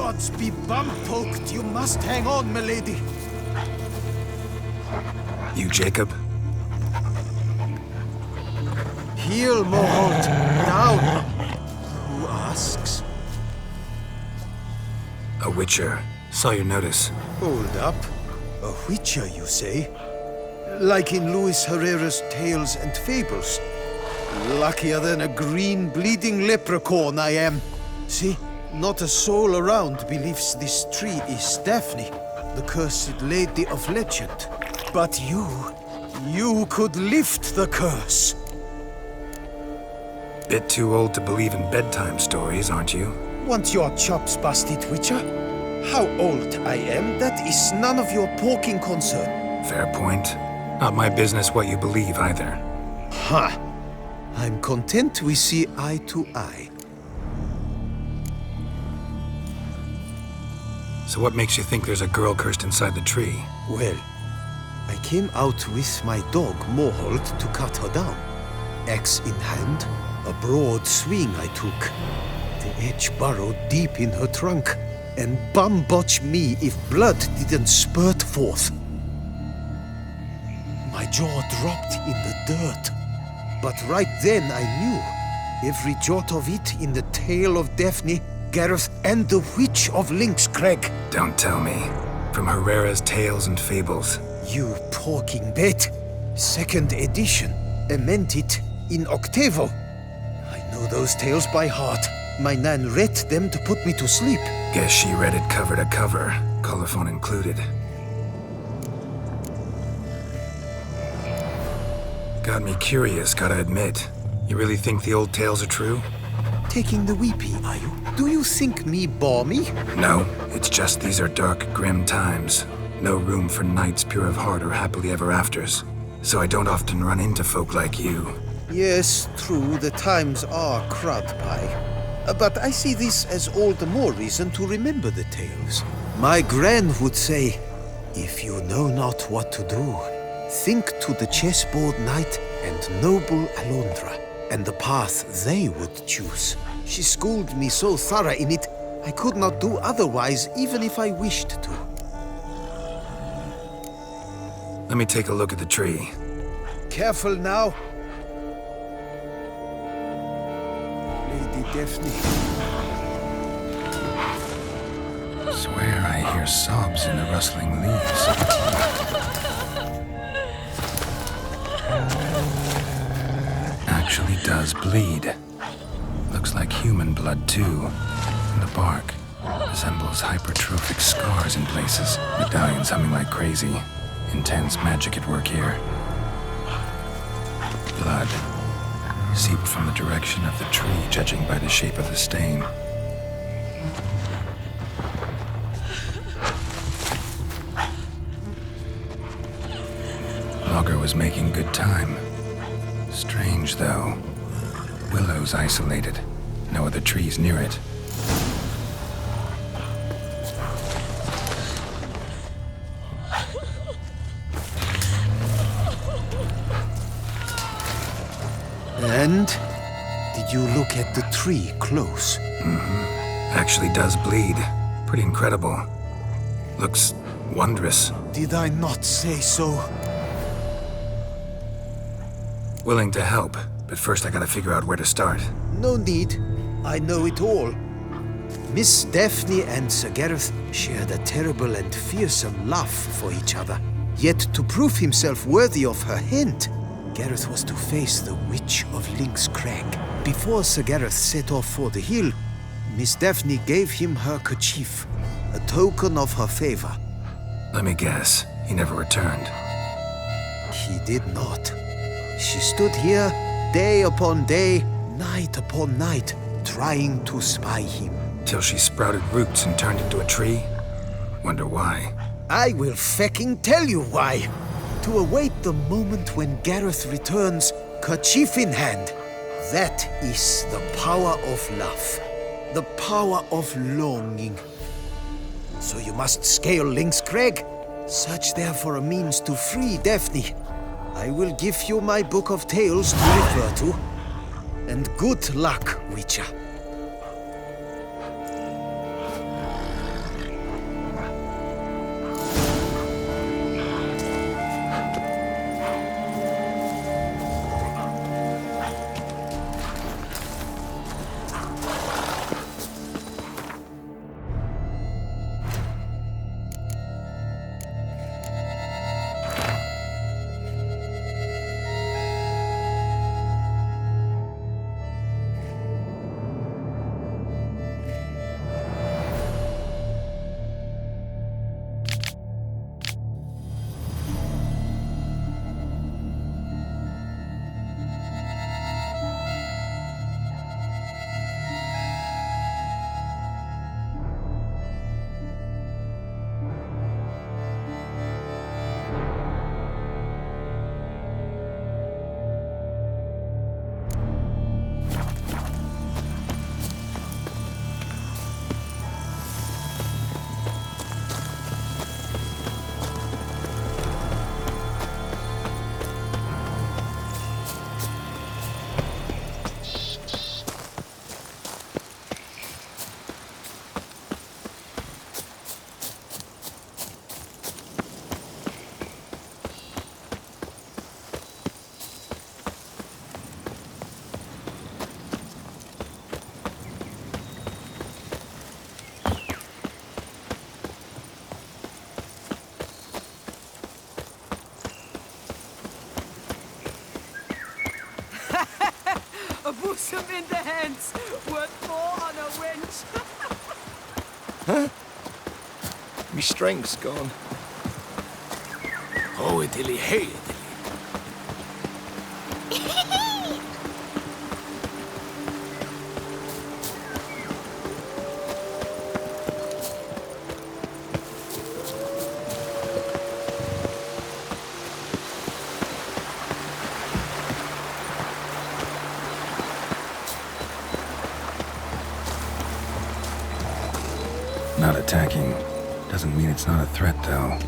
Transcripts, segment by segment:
gods be bum-poked, you must hang on, milady. You Jacob? Heel, Moholt. Down. Who asks? A witcher. Saw your notice. Hold up. A witcher, you say? Like in Luis Herrera's Tales and Fables. Luckier than a green, bleeding leprechaun I am. See? Not a soul around believes this tree is Daphne, the cursed lady of legend. But you could lift the curse. Bit too old to believe in bedtime stories, aren't you? Want your chops busted, Witcher? How old I am, that is none of your poking concern. Fair point. Not my business what you believe, either. Ha! I'm content we see eye to eye. So what makes you think there's a girl cursed inside the tree? Well, I came out with my dog, Moholt, to cut her down. Axe in hand, a broad swing I took. The edge burrowed deep in her trunk, and bum-botch me if blood didn't spurt forth. My jaw dropped in the dirt. But right then I knew. Every jot of it in the tale of Daphne, Gareth, and the Witch of Lynxcrag. Don't tell me. From Herrera's Tales and Fables. You porking bet. Second edition. Amended in octavo. I know those tales by heart. My nan read them to put me to sleep. Guess she read it cover to cover, colophon included. Got me curious, gotta admit. You really think the old tales are true? Taking the weepy, are you? Do you think me balmy? No, it's just these are dark, grim times. No room for knights pure of heart or happily ever afters. So I don't often run into folk like you. Yes, true, the times are crud pie. But I see this as all the more reason to remember the tales. My gran would say, if you know not what to do, think to the chessboard knight and noble Alondra, and the path they would choose. She schooled me so thorough in it, I could not do otherwise even if I wished to. Let me take a look at the tree. Careful now. Lady Daphne. Swear I hear sobs in the rustling leaves. Actually does bleed. Looks like human blood too. And the bark resembles hypertrophic scars in places. Medallions humming like crazy. Intense magic at work here. Blood seeped from the direction of the tree, judging by the shape of the stain. Logger was making good time. Strange, though. Willow's isolated. No other trees near it. And? Did you look at the tree close? Actually does bleed. Pretty incredible. Looks wondrous. Did I not say so? Willing to help, but first I gotta figure out where to start. No need. I know it all. Miss Daphne and Sir Gareth shared a terrible and fearsome love for each other. Yet to prove himself worthy of her hand, Gareth was to face the Witch of Lynxcrag. Before Sir Gareth set off for the hill, Miss Daphne gave him her kerchief, a token of her favor. Let me guess, he never returned. He did not. She stood here, day upon day, night upon night, trying to spy him. Till she sprouted roots and turned into a tree? Wonder why. I will fecking tell you why. To await the moment when Gareth returns, kerchief in hand. That is the power of love. The power of longing. So you must scale Lynxcrag. Search there for a means to free Daphne. I will give you my book of tales to refer to. And good luck, Witcher. Ransom in the hands, worth more on a wench. Me strength's gone. Oh, idilly, hey, idilly. Not attacking doesn't mean it's not a threat, though.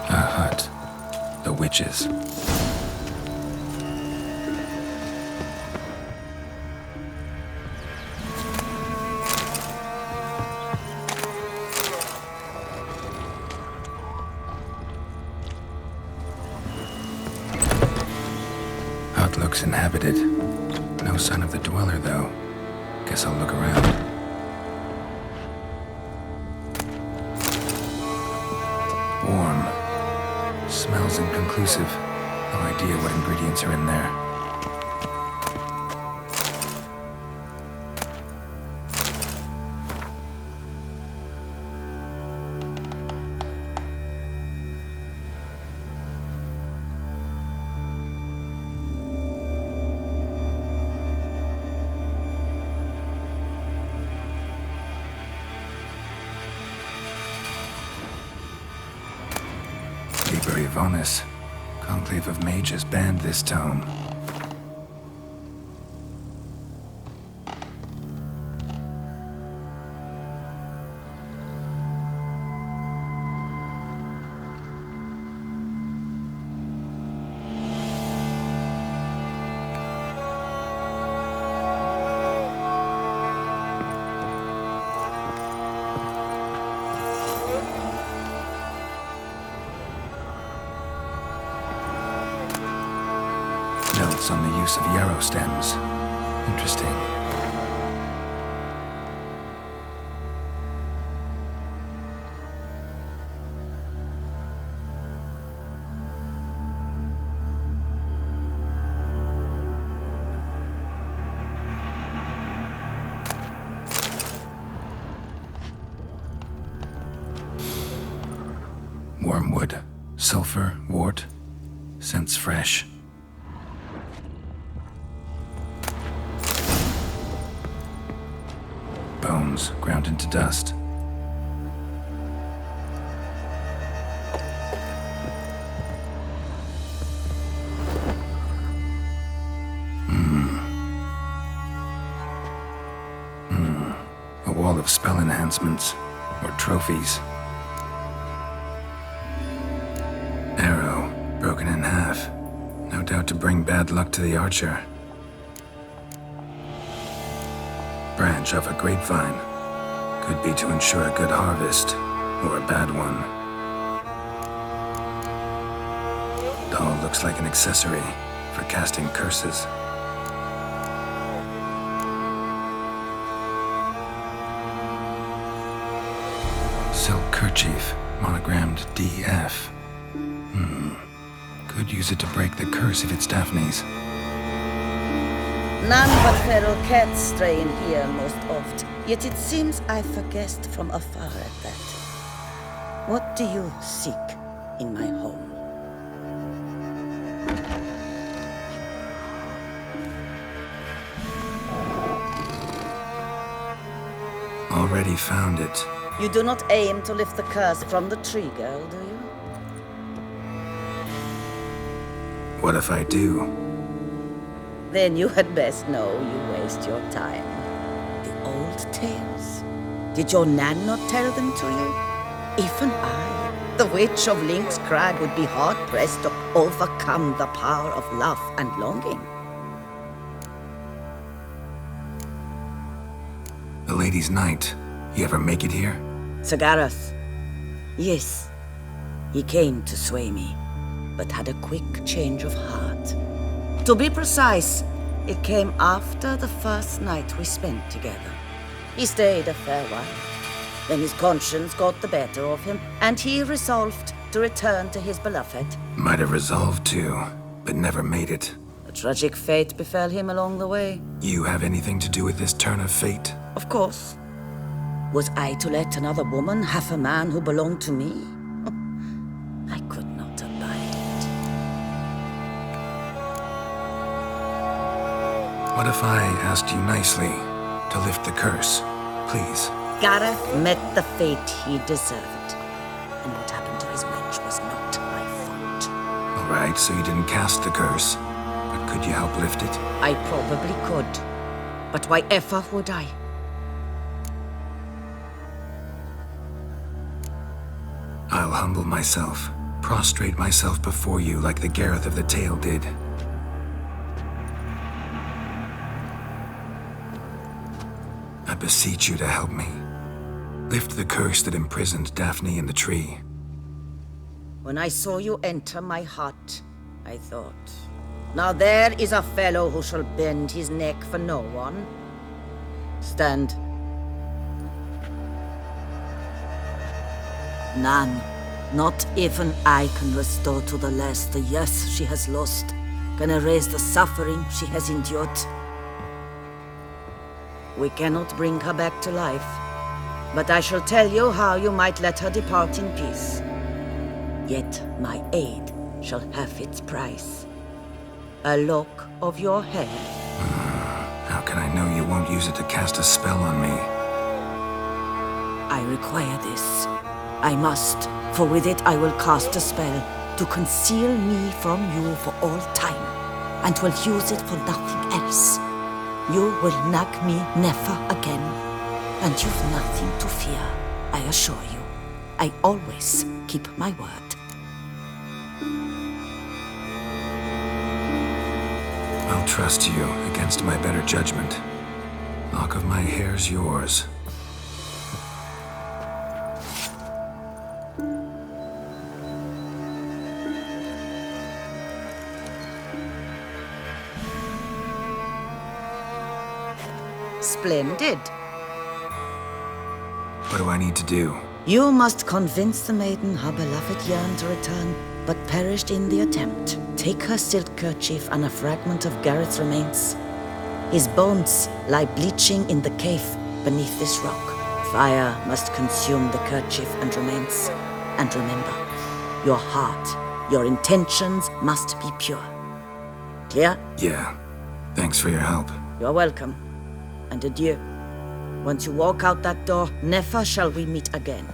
A hut. The witches. Hut looks inhabited. No sign of the dweller, though. Guess I'll look around. Warm. Smells inconclusive. No idea what ingredients are in there. Liber Yvonis. Conclave of Mages banned this tome. Notes on the use of yarrow stems. Interesting. Wormwood. Sulfur, wort. Scents fresh. Bones ground into dust. A wall of spell enhancements, or trophies. Arrow, broken in half. No doubt to bring bad luck to the archer. Branch of a grapevine. Could be to ensure a good harvest, or a bad one. Doll looks like an accessory for casting curses. Silk kerchief, monogrammed DF. Could use it to break the curse if it's Daphne's. None but feral cats stray in here most oft, yet it seems I've guessed from afar at that. What do you seek in my home? Already found it. You do not aim to lift the curse from the tree, girl, do you? What if I do? Then you had best know you waste your time. The old tales? Did your Nan not tell them to you? Even I, the witch of Link's Crag, would be hard-pressed to overcome the power of love and longing. The Lady's Knight. You ever make it here? Sir Gareth. Yes. He came to sway me, but had a quick change of heart. To be precise, it came after the first night we spent together. He stayed a fair while. Then his conscience got the better of him, and he resolved to return to his beloved. Might have resolved to, but never made it. A tragic fate befell him along the way. You have anything to do with this turn of fate? Of course. Was I to let another woman have a man who belonged to me? I could not abide it. What if I asked you nicely to lift the curse, please? Gareth met the fate he deserved. And what happened to his wench was not my fault. All right, so you didn't cast the curse, but could you help lift it? I probably could. But why ever would I? I'll humble myself, prostrate myself before you like the Gareth of the tale did. I beseech you to help me. Lift the curse that imprisoned Daphne in the tree. When I saw you enter my hut, I thought, now there is a fellow who shall bend his neck for no one. Stand. None. Not even I can restore to the lass the years she has lost, can erase the suffering she has endured. We cannot bring her back to life, but I shall tell you how you might let her depart in peace. Yet my aid shall have its price. A lock of your hair. How can I know you won't use it to cast a spell on me? I require this. I must, for with it I will cast a spell to conceal me from you for all time, and will use it for nothing else. You will nag me never again, and you've nothing to fear, I assure you. I always keep my word. I'll trust you against my better judgment. Lock of my hair's yours. Splendid. What do I need to do? You must convince the maiden her beloved yearned to return, but perished in the attempt. Take her silk kerchief and a fragment of Gareth's remains. His bones lie bleaching in the cave beneath this rock. Fire must consume the kerchief and remains. And remember, your heart, your intentions must be pure. Clear? Yeah. Thanks for your help. You're welcome. And adieu. Once you walk out that door, never shall we meet again.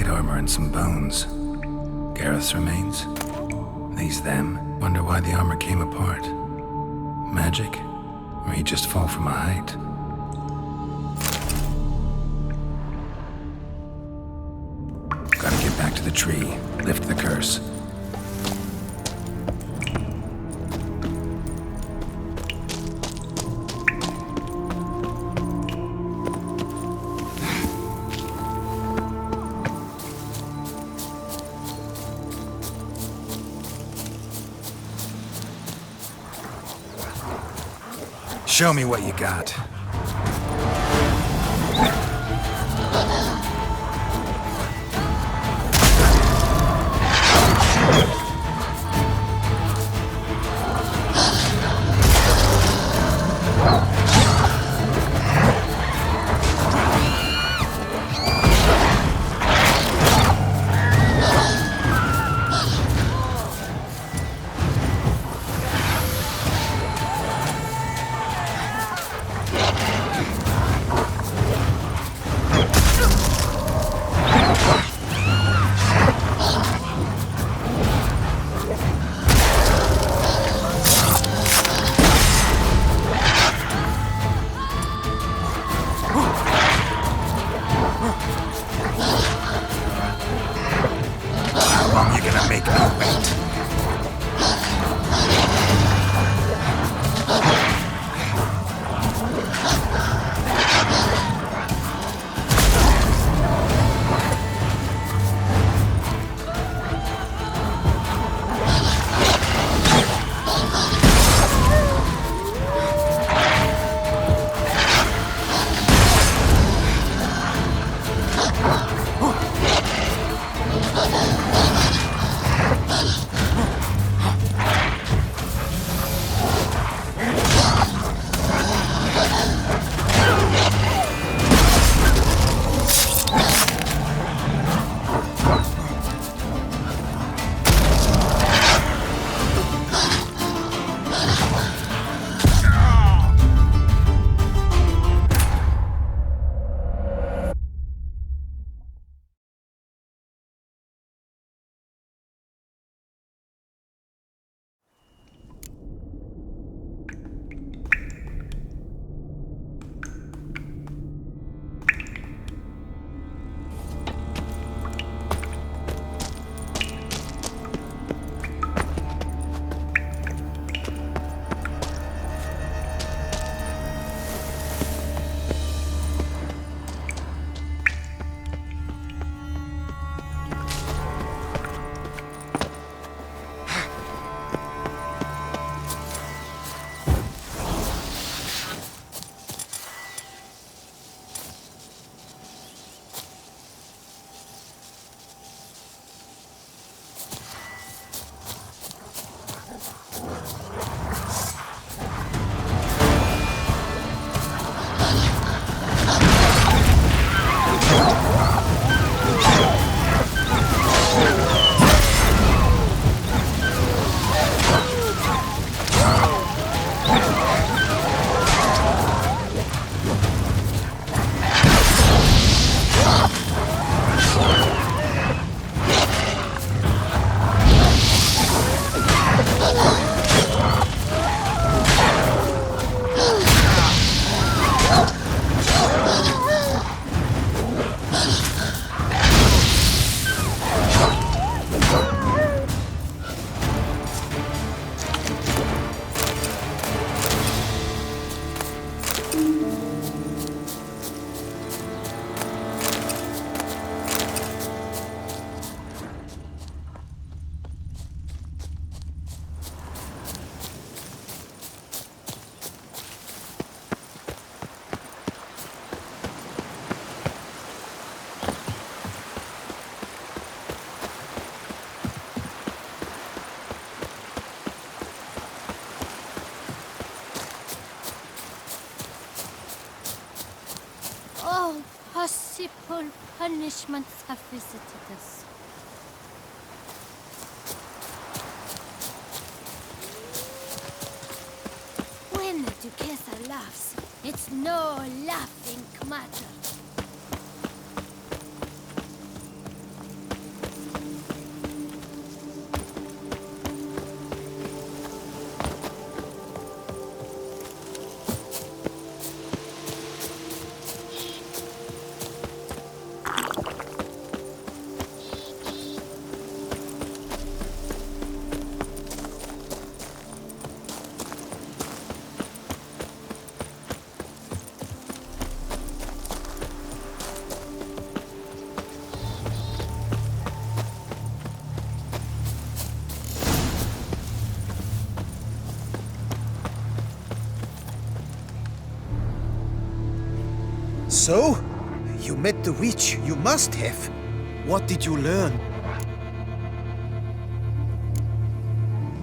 plate armor and some bones. Gareth's remains? These them? Wonder why the armor came apart. Magic? Or he'd just fall from a height? Gotta get back to the tree. Lift the curse. Show me what you got. Possible punishments have visited us. When the Duquesa laughs, it's no laughing matter. So, you met the witch. You must have. What did you learn?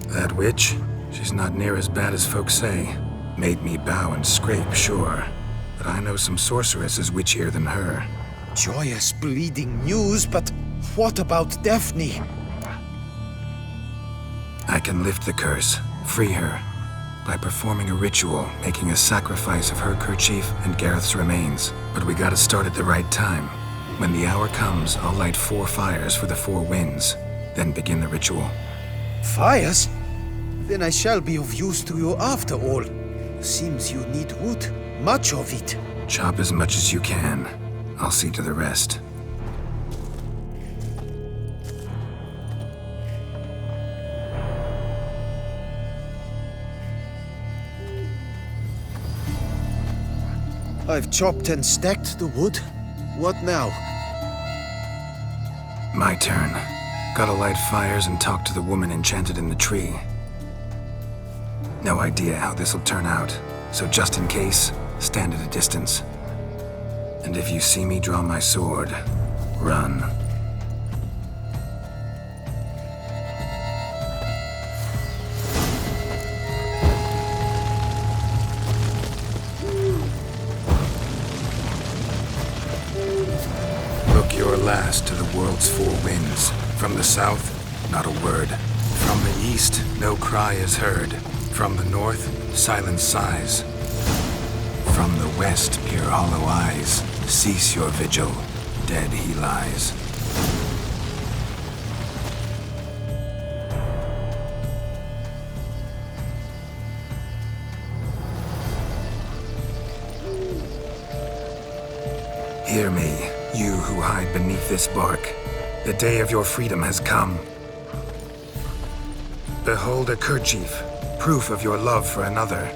That witch? She's not near as bad as folks say. Made me bow and scrape, sure. But I know some sorceresses witchier than her. Joyous, bleeding news, but what about Daphne? I can lift the curse, free her, by performing a ritual, making a sacrifice of her kerchief and Gareth's remains. But we gotta start at the right time. When the hour comes, I'll light 4 fires for the 4 winds, then begin the ritual. Fires? Then I shall be of use to you after all. Seems you need wood. Much of it. Chop as much as you can. I'll see to the rest. I've chopped and stacked the wood. What now? My turn. Gotta light fires and talk to the woman enchanted in the tree. No idea how this'll turn out, so just in case, stand at a distance. And if you see me draw my sword, run. Look your last to the world's 4 winds. From the south, not a word. From the east, no cry is heard. From the north, silent sighs. From the west, peer hollow eyes. Cease your vigil, dead he lies. Hear me, you who hide beneath this bark. The day of your freedom has come. Behold a kerchief, proof of your love for another.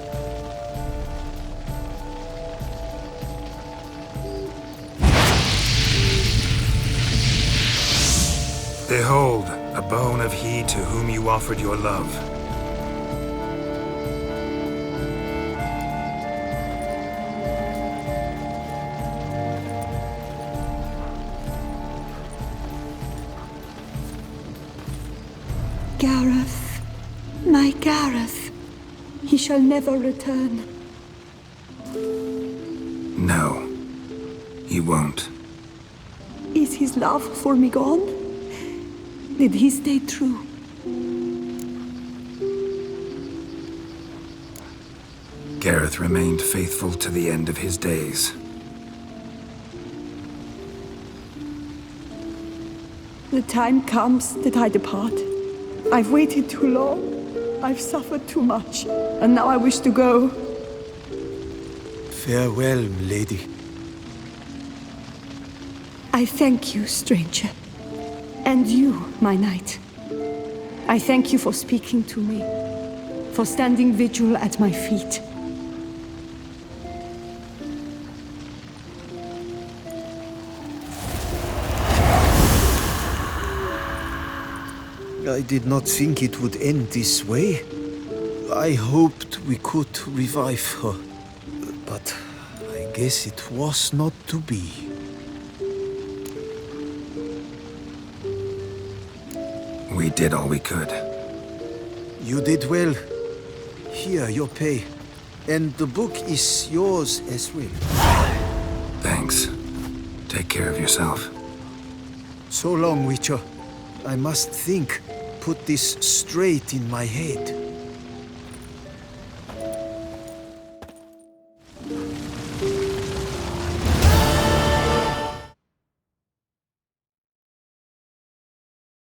Behold, a bone of he to whom you offered your love. Gareth, my Gareth, he shall never return. No, he won't. Is his love for me gone? Did he stay true? Gareth remained faithful to the end of his days. The time comes that I depart. I've waited too long. I've suffered too much. And now I wish to go. Farewell, lady. I thank you, stranger. And you, my knight. I thank you for speaking to me, for standing vigil at my feet. I did not think it would end this way. I hoped we could revive her. But I guess it was not to be. We did all we could. You did well. Here, your pay. And the book is yours as well. Thanks. Take care of yourself. So long, Witcher. I must think. Put this straight in my head.